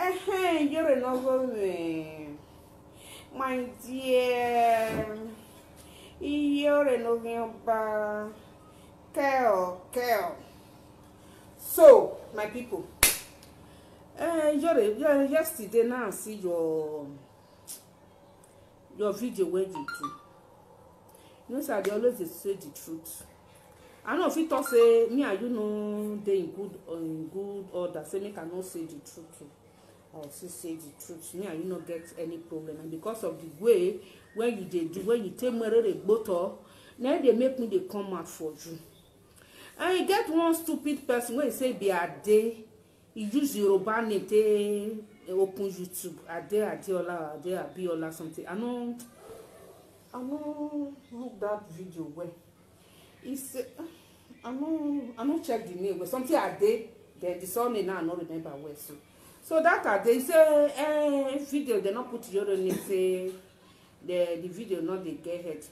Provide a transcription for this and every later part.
You're another man. My dear. You're another Kel. So, my people. Yesterday now I see your video where you do. You know, sir, they always say the truth. I know if you talk say me and you know they in good order, say me cannot say the truth. I'll say the truth. Me and you not get any problem, and because of the way when you do when you take me a bottle, now they make me they come out for you. And you get one stupid person when you say be a day, you use Yoruba name to open YouTube. Adeola, Abiola something. I know look that video where it's I don't check the name, but something Ade, the surname now I don't remember where so that they say video they not put your name say the video not they get head.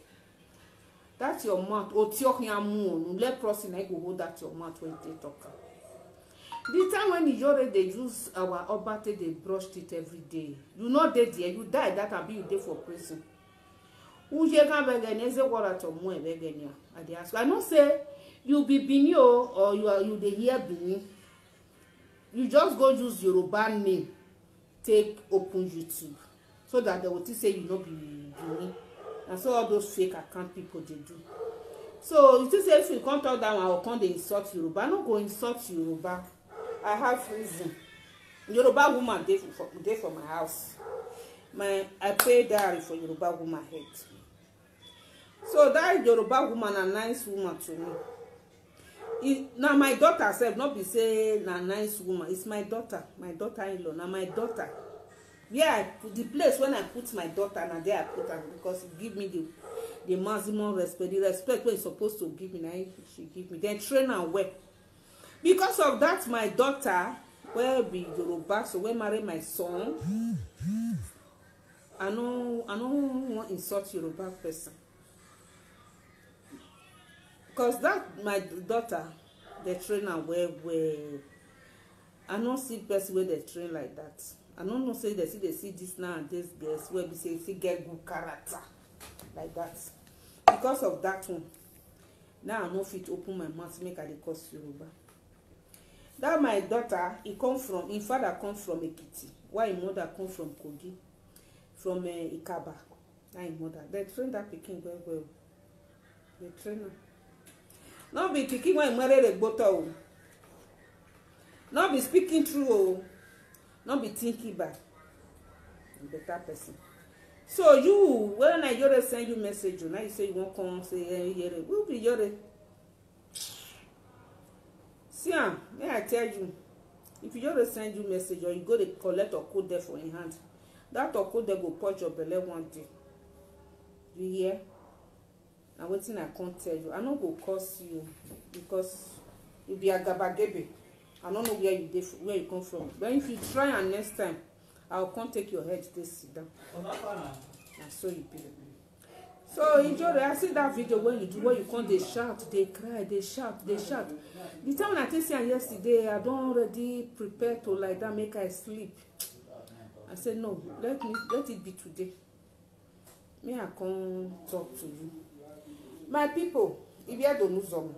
That's your mouth. Let person I go hold that your mouth when they talk. The time when they use our obate, they brushed it every day. You not dead there, you die that will be you day for prison. I don't say you be Bini or you the hear Bini. You just go use Yoruba name, take open YouTube, so that they will say you not be Bini. And so all those fake account people they do. So you say if you come talk down, I will come they insult Yoruba. I don't go insult Yoruba. I have reason. Yoruba woman dey for my house. I pay diary for Yoruba woman head. So that Yoruba woman a nice woman to me. Now my daughter said not be say na nice woman. It's my daughter-in-law. Now my daughter. Yeah, the place when I put my daughter, now there I put her because it give me the maximum respect. The respect when it's supposed to give me, now she give me. Then train her well. Because of that, my daughter will be Yoruba, so when marry my son, I don't want to insult Yoruba person. Because that my daughter, they train her well. I don't see person where they train like that. I don't know say they see this now and this girls where we say get good character like that. Because of that one, now I know fit open my mouth make I dey curse Yoruba. That my daughter, his father come from Ekiti, while his mother come from Kogi, from Ikaba. That his mother. They train that pikin well. They train her. Not be pikin when marry the bottle. Not be speaking true. Not be thinking bad. Better person. So you, when I just send you message, now you say you won't come say, hey, we'll be your. See, may I tell you, if you just send you message or you go to collect or code there for in hand, that or code there go punch your belly one day. You hear? And waiting I can't tell you. I not go curse you because you be a gabagebe. I don't know where you come from. But if you try and next time, I'll come take your head to sit down. And so you be. So enjoy. I see that video when you do where you come, they shout, they cry, they shout. The time when I take you yesterday, I don't already prepare to like that make I sleep. I said no, let it be today. May I come talk to you. My people, if you don't know some.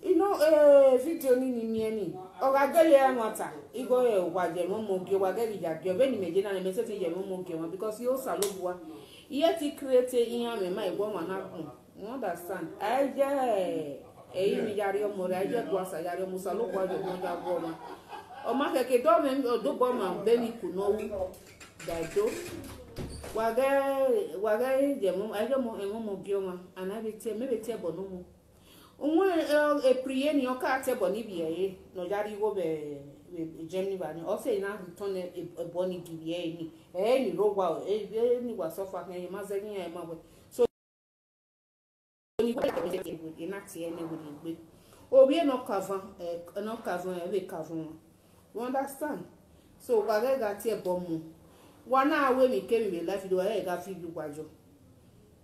You know, video ni ogagele nwata igo e waje momoge wageli jage beni meje na message je momoge because you salobua yet he create ihe me ma igbo wana kun you understand aje mi yari omo re aje gwasa yari omo salobua je mo ja gbo ma o ma keke do me do bo ma beni kunowu dado wage je mo aje mo momoge ma anabete mebete bonomo a priye ni oka tebo ni biye no jari go be Germany ba ni o say na return a boni biye ni ni rogwa ni wa sofa ni ma ze ni e ma we so ni ko e na ti ene wo ni gbe obi no kavan e kavan you understand so ba ga ti e bo mu wa na we mi ke mi life do e ga fi bi gwajo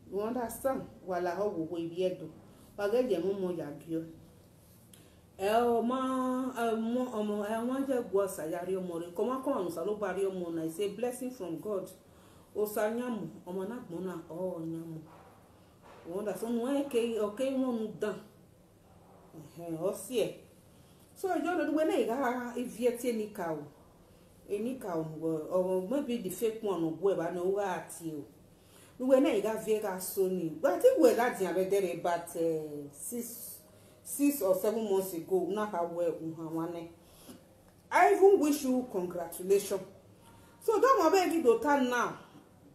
you understand wala ho wo ibi edo Pagẹ́jẹ̀ mú mọ yàgíọ́ one je go sayari omo re come on sa lo bari omo na is a blessing from God. O sa nyamu omo na gbona o nyamu. Wonder so no okay won dan. O sie. So you do when I ga if any cow. Any cow or maybe the fake one or whatever no at you. When I got Vega Sony, but I think we're not there about 6 or 7 months ago. Not how well I even wish you congratulations. So don't beg you to turn now.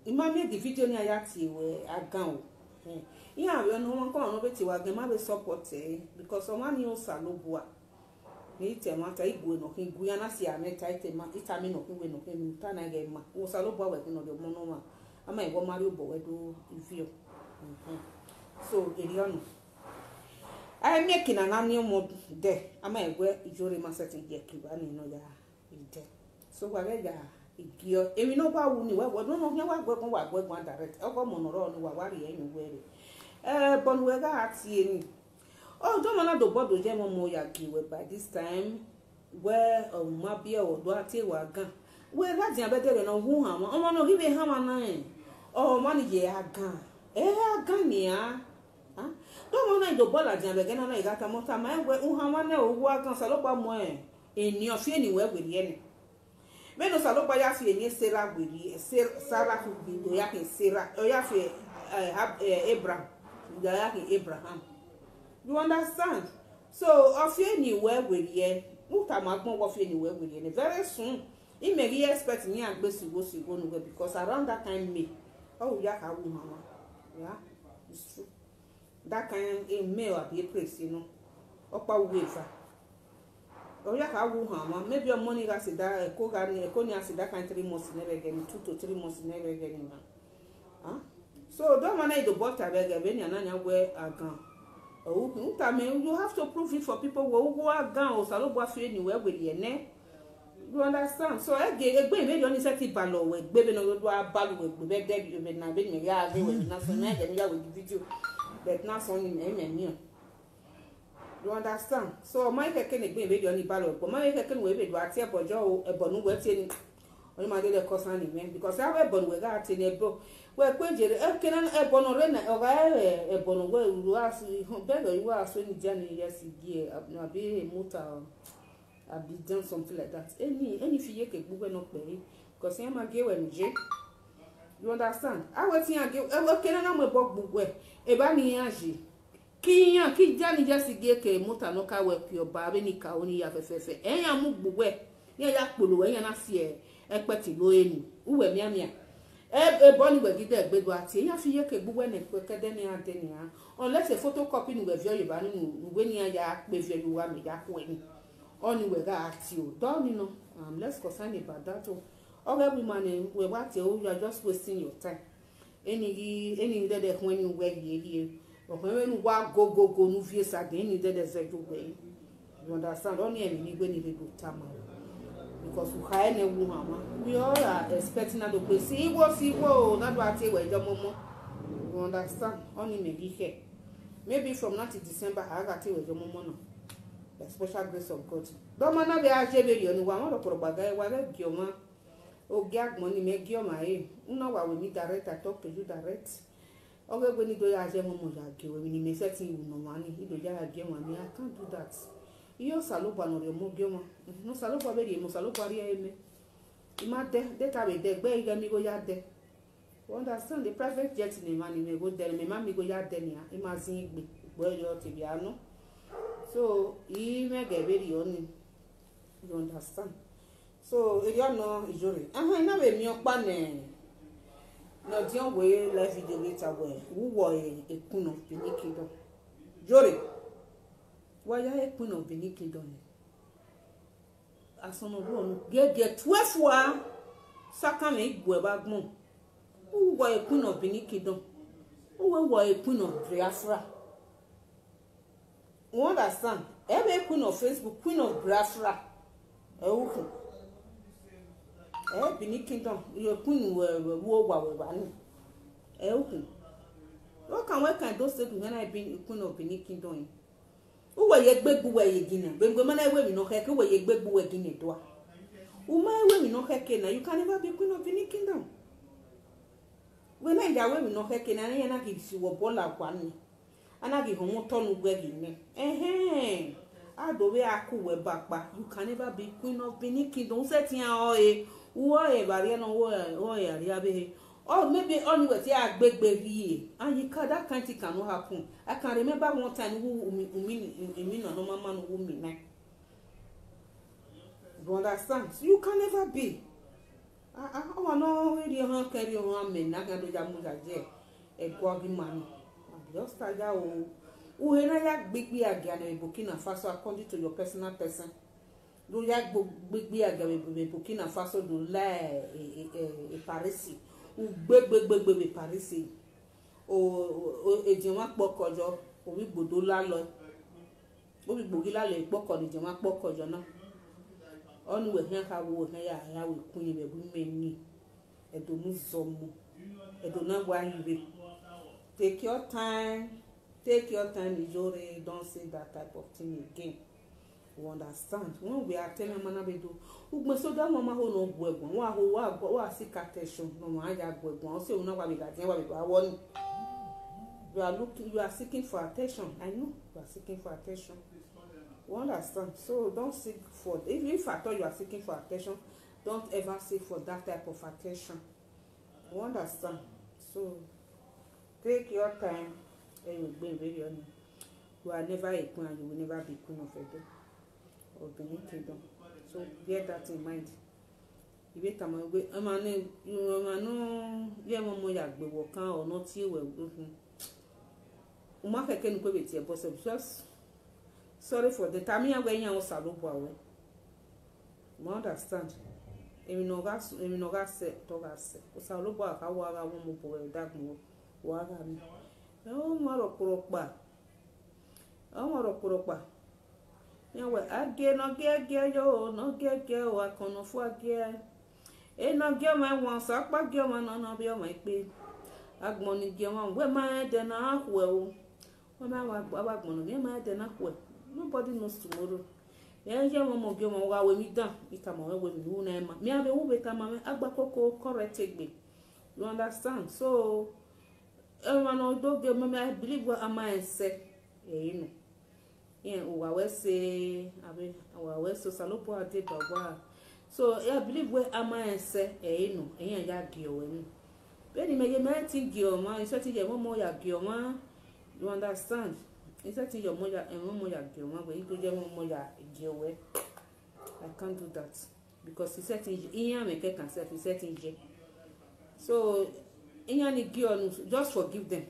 You might make the video near Yati where I go. Yeah, we no one come over to our game. I will support because someone else salubua. Ni temata igwe no kin guyana si ameta itema itami no kin we no kin tana ge ma wo salubua we no de mono ma ama e wo mario bo we do ivio so eriano I make na na ni mo de ama e we ijore ma setting ye kiba ni no ya ide so wa ga igio e mi no gwa wu ni we no no wa gwe direct e ko mo no ro ni wa wari enyu we bon we ga ati eni. Oh, don't want to bother them more yakiwe by this time. Where mabia or doate wagan. Where that's your better than a woman. Oh, no, give a hammer nine. Oh, money, yeah, gun. Gun, yeah. Don't want to bother them again. I got a motor man where Uhamana or wagon salopa moe in your feeling where with Yenny. Menos salopa yafi and Sarah with ye, Sarah who be yakin Sarah, or yafi Abraham. Abraham. You understand? So, of anywhere with ye, Mutamagmo of anywhere with ye. Very soon, he may be expecting me and Bessie go nowhere because around that time, me. Oh, Yaka woman. Yeah, it's true. That kind of male be a place, you know. Upper wafer. Oh, Yaka woman. Maybe your money has that a Kogan, a Konya, that kind 3 months never again, 2 to 3 months never again. So, don't manage the butter beggar when you're not where I gone. Oh, you have to prove it for people who are gone or salobo feel anywhere with your neck. You understand? So I get a baby only set it ballow with baby no do a ball with baby dead you may not be me ya with nothing and ya with the video but not only me. You understand? So my can a baby only ballow, but my can wait to accept for Joe a bonu waiting on my little cousin because I have been with that in a book. Well, can a bonorena or a bono where you ask better you are swing Johnny yes year up be a motor I'll be done something like that. Any fee can move no play because I'm a gay and Jake. You understand? I was here again. Can I know a book where a banny aji. Ki Johnny just get a motor no car work your barbenica only have a fefe. And I move where near Yakulu and I see a petty loin. Who were Miamia. Bonnie will get a bed what you can go when and quicker than you are unless a photocopy will view your banning when you are with you want me that way. Only with that you don't you know. Let's concern about that. All every money will what you are just wasting your time. Any day when you were here or when you walk go no fears again, any day there's a good way. You understand? Only any when you do time. Because we hire a woman, we all are expecting that to see what that's what I say. Where your mama, you understand? Only maybe here, maybe from now to December, I got to with your mama. The special grace of God. Don't man be a jebby on one of the bagay, whatever your man. Oh, gag money make your my. No, I will meet direct. I talk to you direct. Okay, when you do as your mama, when you may set you no money, you do your game money. I can't do that. Iyo saloba no remo bioma no saloba be di mo saloba ri eme ima de ka be de gbe iga mi go ya de. You understand? The private jet ni man me go there me man mi go ya de ni a ima zin igbe gbo yo ti bi anu so I me ge be ri oni. You understand? So you know ijore na be mi opa ne no di on we live video later we wo e kuno pinikido jore. Why are Queen of Benin Kingdom? As someone who get 12 fois, Saka make Guebagmon. Who were a Queen of Benin Kingdom? Who were a Queen of Biafra? You understand? Every Queen of Facebook, Queen of Biafra. Benin Kingdom, your Queen were running. What can those say when I been Queen of Benin Kingdom? uwe ye gbegbu we ye gina bengwe mana ewe mi no heke uwe ye gbegbu we gina doa uma ewe mi no heke na you can never be queen of any kingdom when I ga we mi no heke na ya na ki si wo bola kwani ana gi homo tonu gwe gine adowe aku we bakpa you can never be queen of any kingdom set yan wo bari no wo ya ri abe or maybe only with ya gbegbe vie and you can that can't cannot happen. I can remember one time who me no mama no wo me na. You understand? So you can never be. I no really han carry on me na ga do ja mu ja je e go gi man. Just taja o he na ya gbegbe aga na Burkina Faso according to your personal person. Do ya gbegbe aga Burkina Faso do la e Paris. U gbegbegbegbe Paris o ejima pokojo o wi gbodo la lo o wi gbogi la le poko ni ejima pokojo na onu we hen ka wo hen ya we kunyi be bu meni edo mu zomu edo na gwa yibe take your time Ijore, don't say that type of thing again. You understand? When we are telling Manabedo, who so that mama who no gwegon, wa seek attention, no ma ya gwegon, so una wa be that one. You are seeking for attention. I know you are seeking for attention. You understand? So don't seek for if I thought you are seeking for attention, don't ever seek for that type of attention. You understand? So take your time and you will be very honest. You are never a queen and you will never be queen of Edo. Or Benin Kingdom. So bear that in mind. If you come away, you are ya gbewo kan or not you will. Umaka can go with your boss. Just sorry for the time you are going out salobo away. You understand? Emi no ga se to ga se. O salobo aka wa ga wo mo bo e dag mo wa ga mi. O mo ro kuro pa. Yawe age no ge yo no ge o akono fu age e no ge ma won so pa ge ma no bi o ma pe agbon ni ge won we ma de na ahwe o we ma wa agbon ni ma de na ahwe nobody knows tomorrow ye je mo ge mo wa we mi dan ita mo we mi hu na ma mi ave wu be ta ma me agba koko correct egbe. You understand? So everyone no do ge me I believe what am I say you know. Yeah, we say, we so salopo ade baba. So I believe where am I say, you know, ya gio we. When you make me think gio ma, you say your mama ya gio ma. You understand? You say your mother and mama ya gio ma, but you go your mama ya gio we. I can't do that because he said in make can self, he said in je. So in any gio, just forgive them.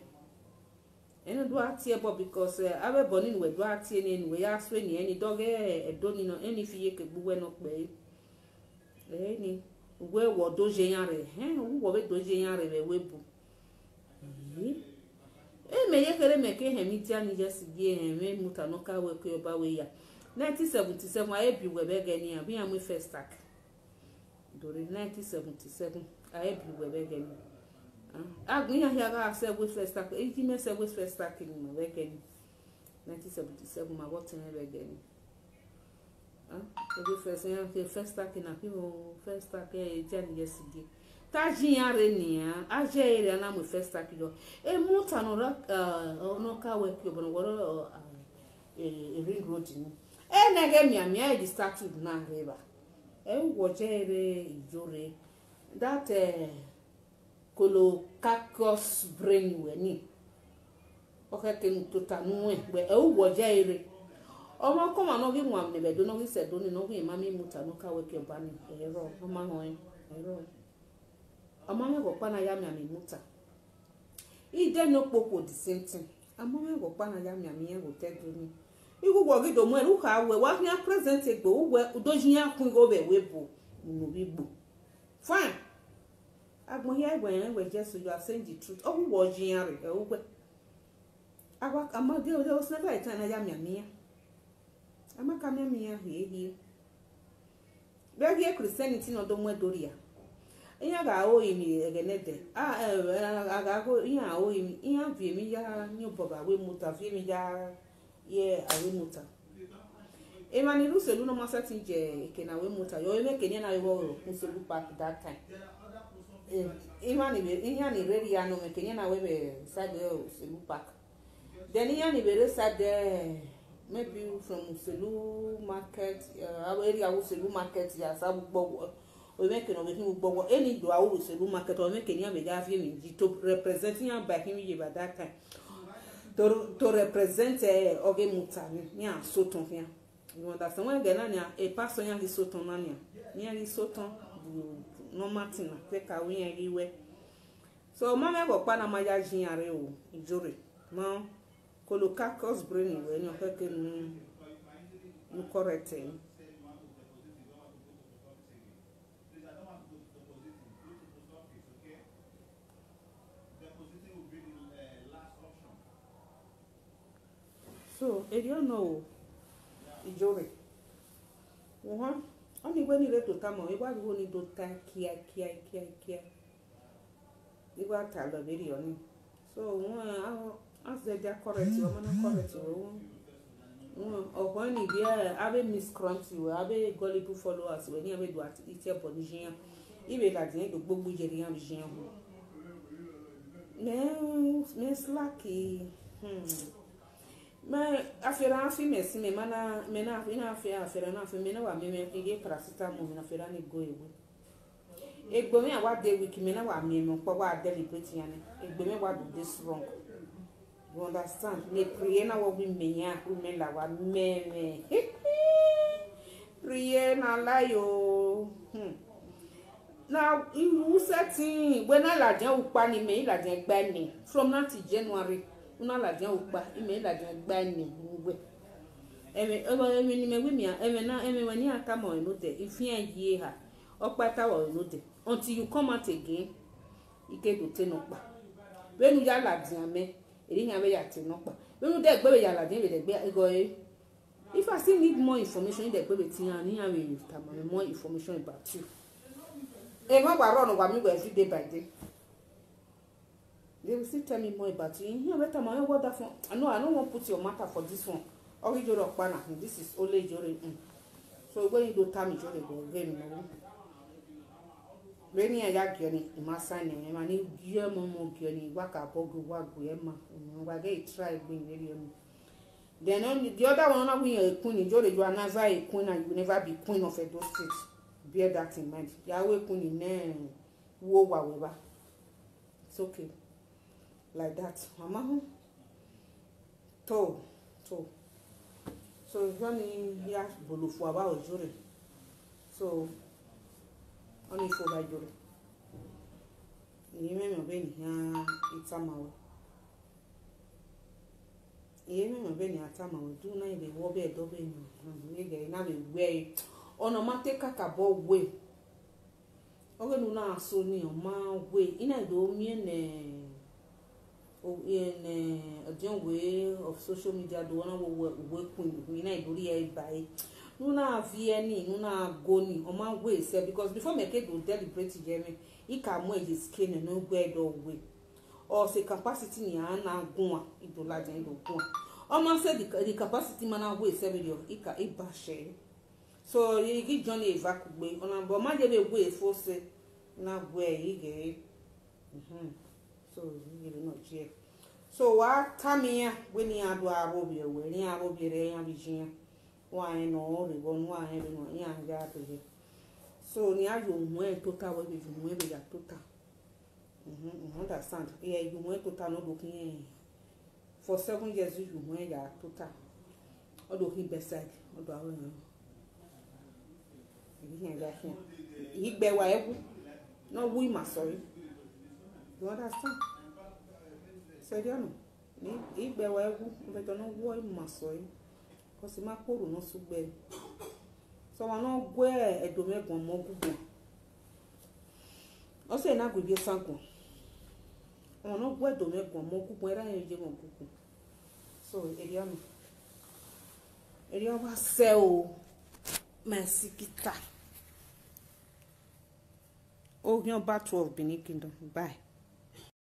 And do atie bo because abe boni we do atie ni we ya swe ni any dog do ni no any fie ke buwe no pe ni we wo do je yan re wo be do je yan re we bu me ye kere me ke hemi tia ni just gi me muta no ka we ko ba we ya 1977 I bi we be gani abi am first stack do 1977 I bi we be gani Agniya here ga say we first stack. If me say we first stack in my weekend 1977 my what in again. We first stack in a people first stack Jan yesterday. Taji yare ni aje ere na mo first stack yo. E muta no no ka we ki obono woro ring road ni. E na ge mi I started na river. E wo je ere Ijore that kolo kakos brain we ni o ke ken tutanu e we e wo je ire o mo ko ma no gi nwam ne be do no gi se do ni no gi ma mi muta no ka we ke ba ni ero o ma ho ero o ma me go pa na ya mi muta I de no popo the same thing ama me go pa na ya mi e go te do ni igu wo gi do mo e lu ka we wa ni present egbo we do jin akun go be we bo no bi gbo fine Agbon here when just you are saying the truth. Oh, who was Jiari? Oh, Awa Amadi, there was never a time I am Yamia. I'm a Kamia here. Very here Christianity no domo Doria. Yaga owe me again. I go in our owe in Vimia, new Boba, we must have Vimia ye awe muta emani lu selu no masati je ke na we muta yo eme ke ni na yo selu park that time imani be inyani ready ya no me ke ni na we be side selu park then inyani be side there maybe from selu market area wo selu market ya sabu gbo o make no be gbo any do awo selu market o make ni am ga fi mi ji to represent yan back him ye by that time to represent oge mutani ni a soton here you understand when gana ni e pass yan di soton na ni di soton no martin na take away yan riwe so mama go pa na ma ya jin are o ijore mo colocar cos brain we ni o fe ke no correct so if you know ijore oni we ni re to ta mo e wa wo ni do ta kia igba ta lo be ri oni so as they are correct o mo na correct o when ni there ave miscreant we ave gullible followers we ni ave do at ite bonijian ibe la din do gbogbo je ri an jian ho me slacky ma afera fi mesi me mana me na afera na fi me na wa me ige paracetamol me na afera ni go ewu egbo me wa de week me na wa me mo po wa deliberate yan egbo me wa do this wrong you understand me pray na wo bi me yan ku me la wa me pray na la yo now you setting when la jan upa ni me la jan gba ni from now till January una la jan upa ime la jan gba ni ngwe eme ni me wi mi na we ni aka mo no de ifian ye ha opata wo no de until you come out again ike do te no pa benu ya la jan me eri yan be ya te no pa benu de gbe ya la jan be de gbe go if I still need more information de gbe ti yan ni yan we ta more information about you e ma gba run wa mi go every day by day. They will still tell me more about you. Here, better my what that for. I don't want to put your matter for this one. Or you don't pana. This is only your. So when you do tell me, you go again. When you are journey, you must sign him. And you give more journey. Waka bogu wagu ema. Wage try being very. Then only the other one, when you're a queen, you are never a queen, and you will never be queen of Edo State. Bear that in mind. Yahweh queen in name. Wo whatever. It's okay. Like that, mama. So when ya bolu fo aba ojure. So only for by jure. Ni me be ni ya itamawe. Ye me be ni atamawe do na ile wo be do be ni ge na be we ono mate kaka bo we. Oge nu na so ni o ma we ina do mi ne in a different way of social media do one work we na idori e buy no na vni no na go ni o ma we say because before me do deliberate jeme e ka mo e skin no go do we or say capacity ni na gun idola je do gun o ma say the capacity man na we say video e ka e ba share so you give journey evacugbe ona but ma je be we for say na go e ge so you know je so wa tamia when you ado arobi we ni arobi re yan bijin wa en no re won wa en no yan ja to je so ni ayo mu e total we be mu e be ya total understand yeah you mu e total no do kin for 7 years you mu e ya total o do kin beside o do awo yan yan ja kin igbe wa ewu no wu ma sorry you understand seriano ni igbe wa ewu beto no wo imaso yi ko si ma poru no sugbe so wa no gwe edomegbon mo gugu o se na gbe sanko o no gwe edomegbon mo gugu era yen je mo gugu so eriano wa se o masikita o yan battle of Benin Kingdom bye.